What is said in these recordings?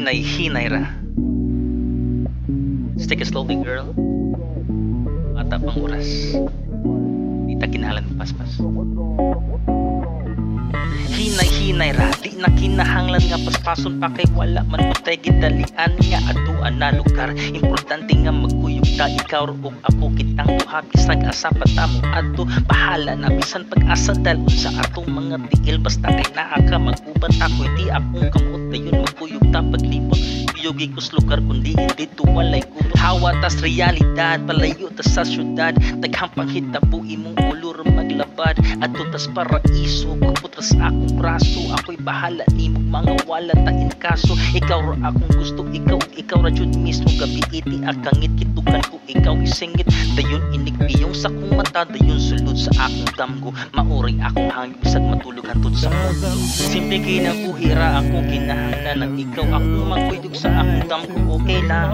Hinay-hinay ra. Just take it slowly, girl. Mata pang oras. Di ta kinahanglan ng paspas. Hinay-hinay ra, di na kinahanglan nga paspason pa kay wala man putay gidalian nga atuan na lugar. Importante nga magkuyog ta ikaw ug ako kitang duha bisag asa pa tamo adto. Bahala na bisan pag-asa dalon sa atong mga tiil basta kay naa ka mag-uban ako di akong kamot dayon magkuyog ta paglibot. Yugi kus lugar kundi dito walay gulo. Hawa tas realidad palayo tas sa syudad daghang panghitabo imong ulor maglabad adto tas paraiso pagputras akong braso ako'y bahala nimo mga wala ta in kaso ikaw ra akong gusto ikaw ra jud mismo gabi iti akangit kitukan ko ikaw isingit dayon inigbiyong sa kong mata dayon sulod sa akong damgo mauri akong hangin bisag matulog hantod sa mundo simple kinabuhira akong kinahanglan ng ikaw akong magkuyog sa akong damgo okay lang.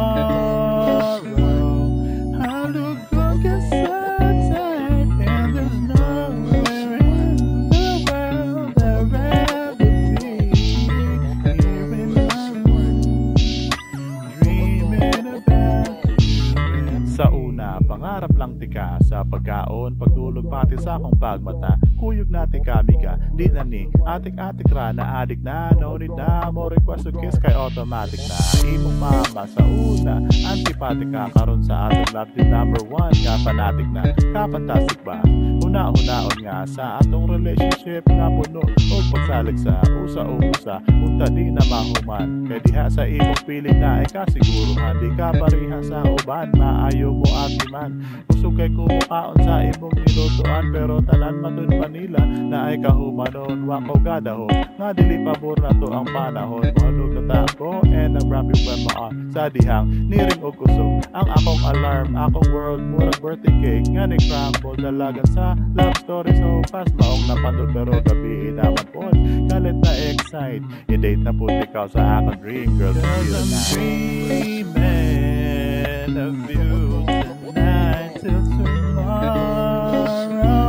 Sa una, pangarap lang tika sa pagkaon, pagtulog pati sa akong pagmata. Kuyog natin kami ka, di na ni atik-atik ra na adik na, no need na mo request to kiss kay automatic na. Imong mama sa una, antipatik ka karon sa atong love team number 1 nga fanatic na, kapantastic ba? Una-unaon nga sa atong relationship nga puno o pagsalig sa usa-usa, unta di na mahuman. Kay diha sa imong piling na ay kasiguruhan, di ka pariha sa uban, maayo mo ati man. Usog kay kumukaon sa imong nilutuan, pero tanan matud Manila na ay kahumanon. Wako gadahon, nga dili pabor na to ang panahon. Mahulog na tako and nag-wrap yung on sa dihang niring o kusog. Ang akong alarm, akong world, murag birthday cake nga ni crumble dalagan sa love story so fast. Maong napandod pero gabi naman po kalit na excite. I-date na po ikaw sa akong dream girl. Cause I'm dreaming of you tonight till tomorrow.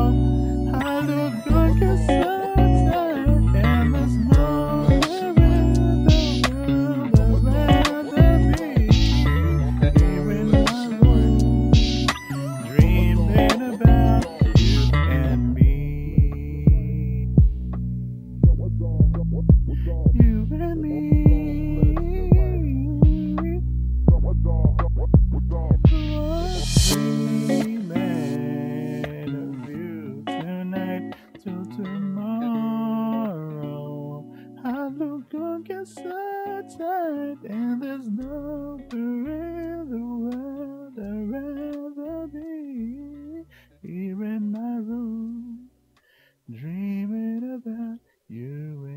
I look good cause outside and there's nowhere in the world I'd rather be. Here in my room, dreaming about you and me. You and me. Till tomorrow, I look on get so tired, and there's nowhere in the world I'd rather be. Here in my room, dreaming about you.